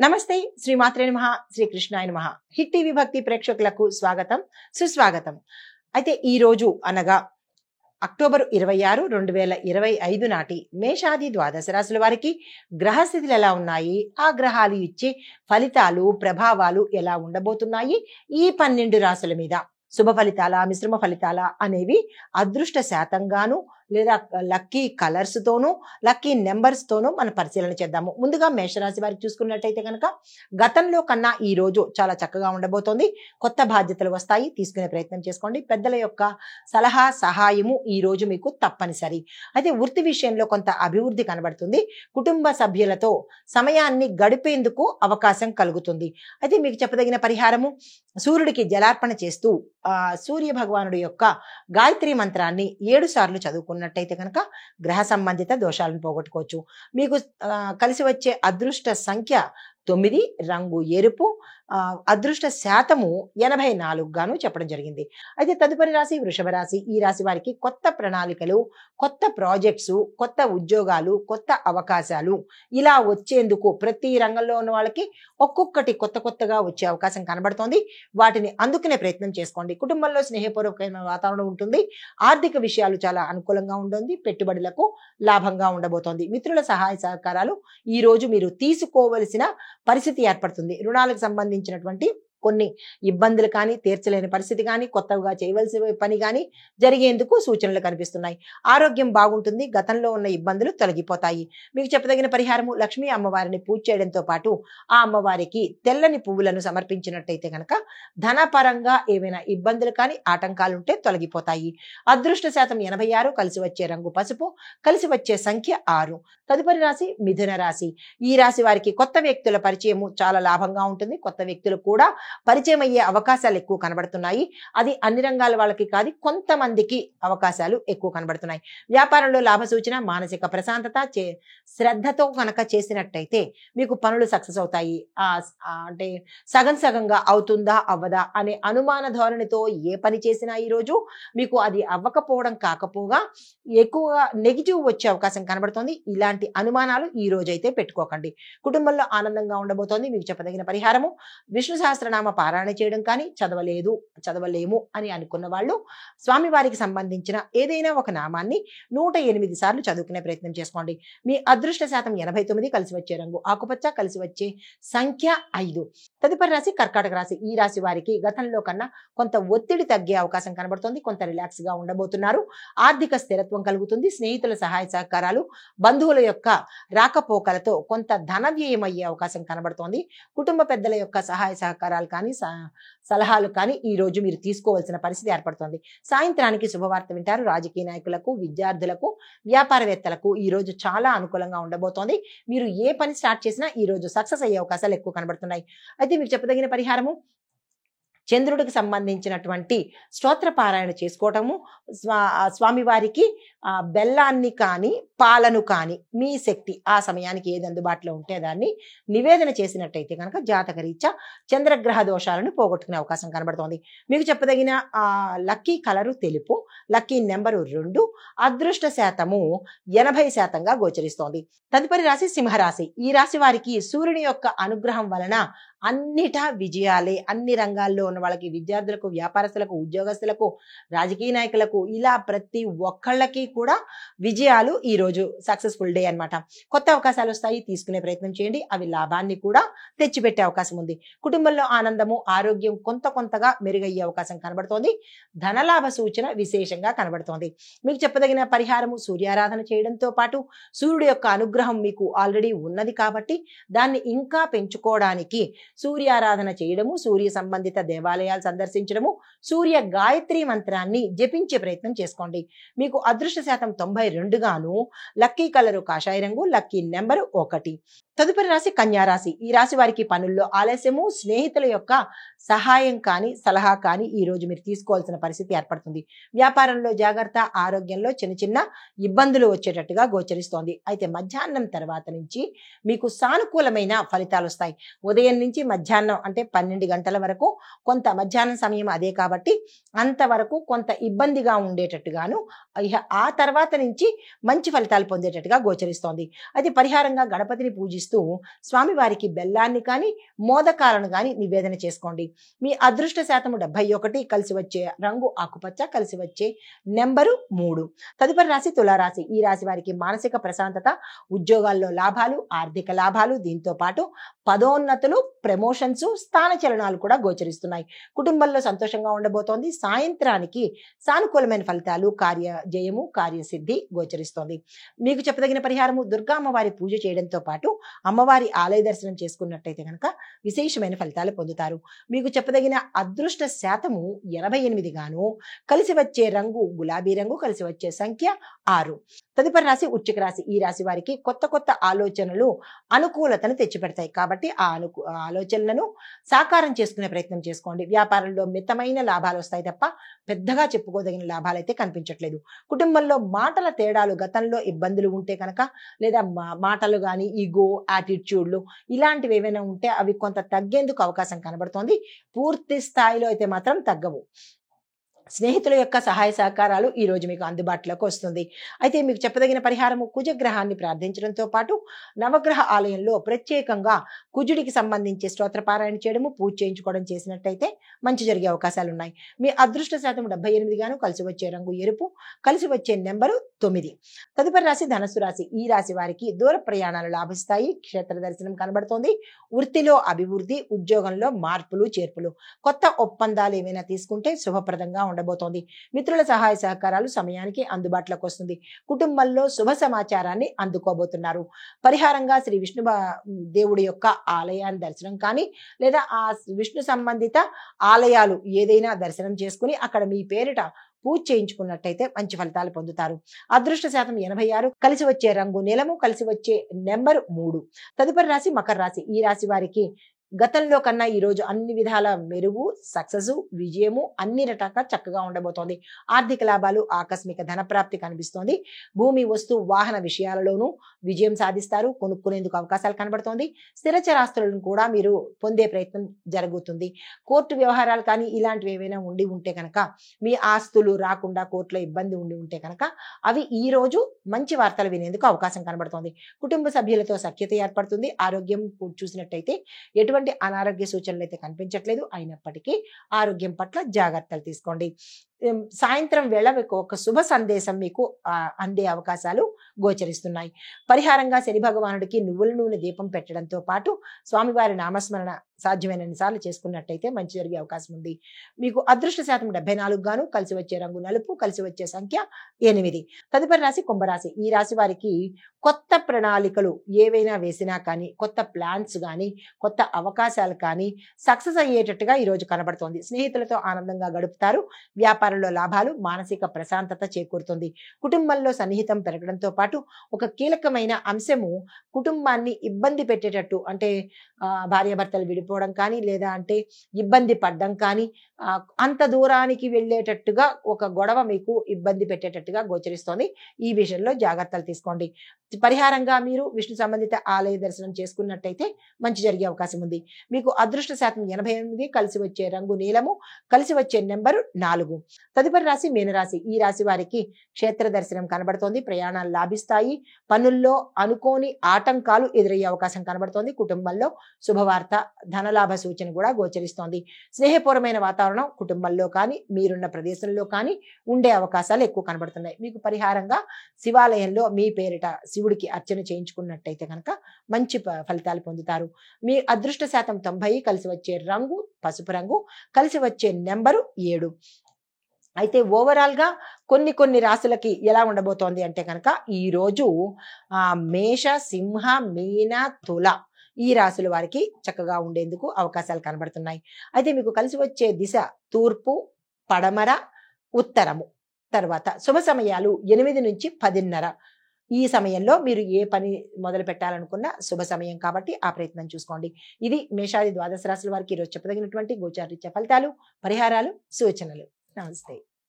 నమస్తే శ్రీమాత్రే నమః శ్రీ కృష్ణాయ నమః హిట్ టీవీ భక్తి ప్రేక్షకులకు స్వాగతం సుస్వాగతం. అయితే ఈ రోజు అనగా అక్టోబర్ 26, 2025 నాటి మేషాది ద్వాదశ రాశుల వారికి గ్రహస్థితులు ఎలా ఉన్నాయి, ఆ గ్రహాలు ఇచ్చే ఫలితాలు ప్రభావాలు ఎలా ఉండబోతున్నాయి, ఈ 12 రాశుల మీద శుభ ఫలితాల మిశ్రమ ఫలితాల అనేవి అదృష్ట శాతంగాను లేదా లక్కీ కలర్స్ తోనూ లక్కీ నెంబర్స్ తోనూ మనం పరిశీలన చేద్దాము. ముందుగా మేషరాశి వారికి చూసుకున్నట్టయితే కనుక గతంలో కన్నా ఈ రోజు చాలా చక్కగా ఉండబోతోంది. కొత్త బాధ్యతలు వస్తాయి, తీసుకునే ప్రయత్నం చేసుకోండి. పెద్దల యొక్క సలహా సహాయము ఈ రోజు మీకు తప్పనిసరి. అయితే వృత్తి విషయంలో కొంత అభివృద్ధి కనబడుతుంది. కుటుంబ సభ్యులతో సమయాన్ని గడిపేందుకు అవకాశం కలుగుతుంది. అయితే మీకు చెప్పదగిన పరిహారము, సూర్యుడికి జలార్పణ చేస్తూ సూర్య భగవానుడి యొక్క గాయత్రి మంత్రాన్ని 7 సార్లు చదువుకున్నట్టయితే కనుక గ్రహ సంబంధిత దోషాలను పోగొట్టుకోవచ్చు. మీకు కలిసి వచ్చే అదృష్ట సంఖ్య 9, రంగు ఎరుపు, అదృష్ట శాతము 84 గాను చెప్పడం జరిగింది. అయితే తదుపరి రాశి వృషభ రాశి. ఈ రాశి వారికి కొత్త ప్రణాళికలు, కొత్త ప్రాజెక్ట్స్, కొత్త ఉద్యోగాలు, కొత్త అవకాశాలు ఇలా వచ్చేందుకు ప్రతి రంగంలో ఉన్న వాళ్ళకి ఒక్కొక్కటి కొత్తగా వచ్చే అవకాశం కనబడుతోంది. వాటిని అందుకునే ప్రయత్నం చేసుకోండి. కుటుంబంలో స్నేహపూర్వకమైన వాతావరణం ఉంటుంది. ఆర్థిక విషయాలు చాలా అనుకూలంగా ఉంటుంది. పెట్టుబడులకు లాభంగా ఉండబోతోంది. మిత్రుల సహాయ సహకారాలు ఈ రోజు మీరు తీసుకోవలసిన పరిస్థితి ఏర్పడుతుంది. రుణాలకు సంబంధించినటువంటి కొన్ని ఇబ్బందులు కానీ, తీర్చలేని పరిస్థితి కానీ, కొత్తగా చేయవలసిన పని కానీ జరిగేందుకు సూచనలు కనిపిస్తున్నాయి. ఆరోగ్యం బాగుంటుంది. గతంలో ఉన్న ఇబ్బందులు తొలగిపోతాయి. మీకు చెప్పదగిన పరిహారము, లక్ష్మీ అమ్మవారిని పూజ చేయడంతో పాటు ఆ అమ్మవారికి తెల్లని పువ్వులను సమర్పించినట్టయితే కనుక ధనపరంగా ఏవైనా ఇబ్బందులు కానీ ఆటంకాలు ఉంటే తొలగిపోతాయి. అదృష్ట శాతం 86, కలిసి వచ్చే రంగు పసుపు, కలిసి వచ్చే సంఖ్య 6. తదుపరి రాశి మిథున రాశి. ఈ రాశి వారికి కొత్త వ్యక్తుల పరిచయము చాలా లాభంగా ఉంటుంది. కొత్త వ్యక్తులు కూడా పరిచయం అయ్యే అవకాశాలు ఎక్కువ కనబడుతున్నాయి. అది అన్ని రంగాల వాళ్ళకి కాదు, కొంతమందికి అవకాశాలు ఎక్కువ కనబడుతున్నాయి. వ్యాపారంలో లాభ సూచన, మానసిక ప్రశాంతత, శ్రద్ధతో కనుక చేసినట్టయితే మీకు పనులు సక్సెస్ అవుతాయి. అంటే సగంగా అవుతుందా అవ్వదా అనే అనుమాన ధోరణితో ఏ పని చేసినా ఈరోజు మీకు అది అవ్వకపోవడం కాకపోగా ఎక్కువగా నెగిటివ్ వచ్చే అవకాశం కనబడుతోంది. ఇలాంటి అనుమానాలు ఈ రోజు అయితే పెట్టుకోకండి. కుటుంబంలో ఆనందంగా ఉండబోతోంది. మీకు చెప్పదగిన పరిహారము, విష్ణు సహస్రనామ పారాయణ చేయడం కానీ, చదవలేము అని అనుకున్న వాళ్ళు స్వామివారికి సంబంధించిన ఏదైనా ఒక నామాన్ని 108 సార్లు చదువుకునే ప్రయత్నం చేసుకోండి. మీ అదృష్ట శాతం 89, కలిసి వచ్చే రంగు ఆకుపచ్చ, కలిసి వచ్చే సంఖ్య 5. తదుపరి రాశి కర్కాటక రాశి. ఈ రాశి వారికి గతంలో కన్నా కొంత ఒత్తిడి తగ్గే అవకాశం కనబడుతుంది. కొంత రిలాక్స్ గా ఉండబోతున్నారు. ఆర్థిక స్థిరత్వం కలుగుతుంది. స్నేహితుల సహాయ సహకారాలు, బంధువుల యొక్క రాకపోకలతో కొంత ధన వ్యయం అయ్యే అవకాశం కనబడుతోంది. కుటుంబ పెద్దల యొక్క సహాయ సహకారాలు కానీ, సలహాలు కానీ ఈ రోజు మీరు తీసుకోవాల్సిన పరిస్థితి ఏర్పడుతుంది. సాయంత్రానికి శుభవార్త వింటారు. రాజకీయ నాయకులకు, విద్యార్థులకు, వ్యాపారవేత్తలకు ఈ రోజు చాలా అనుకూలంగా ఉండబోతోంది. మీరు ఏ పని స్టార్ట్ చేసినా ఈ రోజు సక్సెస్ అయ్యే అవకాశాలు ఎక్కువ కనబడుతున్నాయి. అయితే మీకు చెప్పదగిన పరిహారము, చంద్రుడికి సంబంధించినటువంటి స్తోత్ర పారాయణ చేసుకోవటము, స్వామివారికి బెల్లాన్ని కానీ పాలను కానీ మీ శక్తి ఆ సమయానికి ఏది అందుబాటులో ఉంటే దాన్ని నివేదన చేసినట్టయితే కనుక జాతకరీత్యా చంద్రగ్రహ దోషాలను పోగొట్టుకునే అవకాశం కనబడుతోంది. మీకు చెప్పదగిన లక్కీ కలరు తెలుపు, లక్కీ నెంబరు 2, అదృష్ట శాతము 80% గోచరిస్తోంది. తదుపరి రాశి సింహరాశి. ఈ రాశి వారికి సూర్యుని యొక్క అనుగ్రహం వలన అన్నిటా విజయాలే. అన్ని రంగాల్లో ఉన్న వాళ్ళకి, విద్యార్థులకు, వ్యాపారస్తులకు, ఉద్యోగస్తులకు, రాజకీయ నాయకులకు ఇలా ప్రతి ఒక్కళ్ళకి కూడా విజయాలు ఈ రోజు సక్సెస్ఫుల్ డే అన్నమాట. కొత్త అవకాశాలు వస్తాయి, తీసుకునే ప్రయత్నం చేయండి. అవి లాభాన్ని కూడా తెచ్చిపెట్టే అవకాశం ఉంది. కుటుంబంలో ఆనందము, ఆరోగ్యం కొంతగా మెరుగయ్యే అవకాశం కనబడుతోంది. ధనలాభ సూచన విశేషంగా కనబడుతోంది. మీకు చెప్పదగిన పరిహారము, సూర్యారాధన చేయడంతో పాటు సూర్యుడి యొక్క అనుగ్రహం మీకు ఆల్రెడీ ఉన్నది కాబట్టి దాన్ని ఇంకా పెంచుకోవడానికి సూర్యారాధన చేయడము, సూర్య సంబంధిత దేవాలయాలు సందర్శించడము, సూర్య గాయత్రి మంత్రాన్ని జపించే ప్రయత్నం చేసుకోండి. మీకు అదృష్ట శాతం 92 గాను, లక్కీ కలరు కాషాయ రంగు, లక్కీ నెంబరు 1. తదుపరి రాశి కన్యా రాశి. ఈ రాశి వారికి పనుల్లో ఆలస్యము, స్నేహితుల యొక్క సహాయం కానీ, సలహా కానీ ఈ రోజు మీరు తీసుకోవాల్సిన పరిస్థితి ఏర్పడుతుంది. వ్యాపారంలో జాగ్రత్త, ఆరోగ్యంలో చిన్న ఇబ్బందులు వచ్చేటట్టుగా గోచరిస్తోంది. అయితే మధ్యాహ్నం తర్వాత నుంచి మీకు సానుకూలమైన ఫలితాలు వస్తాయి. ఉదయం నుంచి మధ్యాహ్నం అంటే 12 గంటల వరకు కొంత మధ్యాహ్నం సమయం అదే కాబట్టి అంతవరకు కొంత ఇబ్బందిగా ఉండేటట్టుగాను, ఇహ ఆ తర్వాత నుంచి మంచి ఫలితాలు పొందేటట్టుగా గోచరిస్తోంది. అయితే పరిహారంగా గణపతిని పూజిస్తూ స్వామివారికి బెల్లాన్ని కానీ మోదకాలను కానీ నివేదన చేసుకోండి. మీ అదృష్ట శాతము 71, కలిసి వచ్చే రంగు ఆకుపచ్చ, కలిసి వచ్చే నెంబరు 3. తదుపరి రాశి తులారాశి. ఈ రాశి వారికి మానసిక ప్రశాంతత, ఉద్యోగాల్లో లాభాలు, ఆర్థిక లాభాలు, దీంతో పాటు పదోన్నతులు, ప్రమోషన్స్, స్థానచలనాలు కూడా గోచరిస్తున్నాయి. కుటుంబంలో సంతోషంగా ఉండబోతోంది. సాయంత్రానికి సానుకూలమైన ఫలితాలు, కార్యజయము, కార్యసిద్ధి గోచరిస్తోంది. మీకు చెప్పదగిన పరిహారము దుర్గా అమ్మవారి పూజ చేయడంతో పాటు అమ్మవారి ఆలయ దర్శనం చేసుకున్నట్టయితే కనుక విశేషమైన ఫలితాలు పొందుతారు. మీకు చెప్పదగిన అదృష్ట శాతము 88 గాను, కలిసి వచ్చే రంగు గులాబీ రంగు, కలిసి వచ్చే సంఖ్య 6. తదుపరి రాశి వృశ్చిక రాశి. ఈ రాశి వారికి కొత్త కొత్త ఆలోచనలు అనుకూలతను తెచ్చిపెడతాయి కాబట్టి ఆ ఆలోచనలను సాకారం చేసుకునే ప్రయత్నం చేసుకోండి. వ్యాపారంలో మితమైన లాభాలు వస్తాయి తప్ప పెద్దగా చెప్పుకోదగిన లాభాలు అయితే కనిపించట్లేదు. కుటుంబంలో మాటల తేడాలు, గతంలో ఇబ్బందులు ఉంటే కనుక, లేదా మాటలు కానీ ఈగో, యాటిట్యూడ్లు ఇలాంటివి ఏవైనా ఉంటే అవి కొంత తగ్గేందుకు అవకాశం కనబడుతోంది. పూర్తి స్థాయిలో అయితే మాత్రం తగ్గవు. స్నేహితుల యొక్క సహాయ సహకారాలు ఈ రోజు మీకు అందుబాటులోకి వస్తుంది. అయితే మీకు చెప్పదగిన పరిహారము కుజగ్రహాన్ని ప్రార్థించడంతో పాటు నవగ్రహ ఆలయంలో ప్రత్యేకంగా కుజుడికి సంబంధించి స్తోత్రపారాయణ చేయడము, పూజ చేయించుకోవడం చేసినట్టయితే మంచి జరిగే అవకాశాలు ఉన్నాయి. మీ అదృష్ట శాతం 78 గాను, కలిసి వచ్చే రంగు ఎరుపు, కలిసి వచ్చే నెంబరు 9. తదుపరి రాశి ధనస్సు రాశి. ఈ రాశి వారికి దూర ప్రయాణాలు లాభిస్తాయి. క్షేత్ర దర్శనం కనబడుతోంది. వృత్తిలో అభివృద్ధి, ఉద్యోగంలో మార్పులు చేర్పులు, కొత్త ఒప్పందాలు ఏమైనా తీసుకుంటే శుభప్రదంగా ఉండబోతోంది. మిత్రుల సహాయ సహకారాలు సమయానికి అందుబాటులోకి వస్తుంది. కుటుంబంలో శుభ సమాచారాన్ని అందుకోబోతున్నారు. పరిహారంగా శ్రీ విష్ణు దేవుడి యొక్క ఆలయాన్ని దర్శనం కానీ, లేదా ఆ విష్ణు సంబంధిత ఆలయాలు ఏదైనా దర్శనం చేసుకుని అక్కడ మీ పేరిట పూజ చేయించుకున్నట్టయితే మంచి ఫలితాలు పొందుతారు. అదృష్ట శాతం 86, కలిసి వచ్చే రంగు నీలము, కలిసి వచ్చే నెంబరు 3. తదుపరి రాశి మకర రాశి. ఈ రాశి వారికి గతంలో కన్నా ఈ రోజు అన్ని విధాల మెరుగు, సక్సెస్, విజయము అన్ని రకాలుగా చక్కగా ఉండబోతోంది. ఆర్థిక లాభాలు, ఆకస్మిక ధనప్రాప్తి కనిపిస్తోంది. భూమి, వస్తు, వాహన విషయాలలోనూ విజయం సాధిస్తారు. కొనుక్కునేందుకు అవకాశాలు కనబడుతోంది. స్థిరచరాస్తులను కూడా మీరు పొందే ప్రయత్నం జరుగుతుంది. కోర్టు వ్యవహారాలు కానీ ఇలాంటివి ఏవైనా ఉంటే కనుక, మీ ఆస్తులు రాకుండా కోర్టులో ఇబ్బంది ఉంటే కనుక అవి ఈ రోజు మంచి వార్తలు వినేందుకు అవకాశం కనబడుతోంది. కుటుంబ సభ్యులతో సఖ్యత ఏర్పడుతుంది. ఆరోగ్యం చూసినట్టయితే ఎటువంటి అనారోగ్య సూచనలు అయితే కనిపించట్లేదు. అయినప్పటికీ ఆరోగ్యం పట్ల జాగ్రత్తలు తీసుకోండి. సాయంత్రం వేళ మీకు ఒక శుభ సందేశం మీకు అందే అవకాశాలు గోచరిస్తున్నాయి. పరిహారంగా శని భగవానుడికి నువ్వుల నూనె దీపం పెట్టడంతో పాటు స్వామివారి నామస్మరణ సాధ్యమైనన్ని సార్లు చేసుకున్నట్టయితే మంచి జరిగే అవకాశం ఉంది. మీకు అదృష్ట శాతం 74 గాను, కలిసి వచ్చే రంగు నలుపు, కలిసి వచ్చే సంఖ్య 8. తదుపరి రాశి కుంభరాశి. ఈ రాశి వారికి కొత్త ప్రణాళికలు ఏవైనా వేసినా కానీ, కొత్త ప్లాన్స్ కానీ, కొత్త అవకాశాలు కానీ సక్సెస్ అయ్యేటట్టుగా ఈ రోజు కనబడుతోంది. స్నేహితులతో ఆనందంగా గడుపుతారు. వ్యాపారంలో లాభాలు, మానసిక ప్రశాంతత చేకూరుతుంది. కుటుంబంలో సన్నిహితం పెరగడంతో పాటు ఒక కీలకమైన అంశము కుటుంబాన్ని ఇబ్బంది పెట్టేటట్టు, అంటే భార్యాభర్తలు విడిపోవడం కానీ, లేదా అంటే ఇబ్బంది పడ్డం కానీ, అంత దూరానికి వెళ్ళేటట్టుగా ఒక గొడవ మీకు ఇబ్బంది పెట్టేటట్టుగా గోచరిస్తోంది. ఈ విషయంలో జాగ్రత్తలు తీసుకోండి. పరిహారంగా మీరు విష్ణు సంబంధిత ఆలయ దర్శనం చేసుకున్నట్టయితే మంచి జరిగే అవకాశం ఉంది. మీకు అదృష్ట శాతం 88, కలిసి వచ్చే రంగు నీలము, కలిసి వచ్చే నెంబరు 4. తదుపరి రాశి మీనరాశి. ఈ రాశి వారికి క్షేత్ర దర్శనం కనబడుతోంది. ప్రయాణాలు లాభిస్తాయి. పనుల్లో అనుకోని ఆటంకాలు ఎదురయ్యే అవకాశం కనబడుతోంది. కుటుంబంలో శుభవార్త, ధనలాభ సూచన కూడా గోచరిస్తోంది. స్నేహపూర్వమైన వాతావరణం కుటుంబంలో కానీ, మీరున్న ప్రదేశంలో కానీ ఉండే అవకాశాలు ఎక్కువ కనబడుతున్నాయి. మీకు పరిహారంగా శివాలయంలో మీ పేరిట శివుడికి అర్చన చేయించుకున్నట్టయితే కనుక మంచి ఫలితాలు పొందుతారు. మీ అదృష్ట శాతం 90, కలిసి వచ్చే రంగు పసుపు రంగు, కలిసి వచ్చే నెంబరు 7. అయితే ఓవరాల్ గా కొన్ని రాశులకి ఎలా ఉండబోతోంది అంటే కనుక ఈ రోజు మేష, సింహ, మీన, తుల ఈ రాశుల వారికి చక్కగా ఉండేందుకు అవకాశాలు కనబడుతున్నాయి. అయితే మీకు కలిసి వచ్చే దిశ తూర్పు, పడమర, ఉత్తరము. తర్వాత శుభ సమయాలు 8 నుంచి 10:30. ఈ సమయంలో మీరు ఏ పని మొదలు పెట్టాలనుకున్నా శుభ సమయం కాబట్టి ఆ ప్రయత్నం చూసుకోండి. ఇది మేషాది ద్వాదశ రాశుల వారికి ఈరోజు చెప్పదగినటువంటి గోచారరీత్యా ఫలితాలు, పరిహారాలు, సూచనలు. నమస్తే.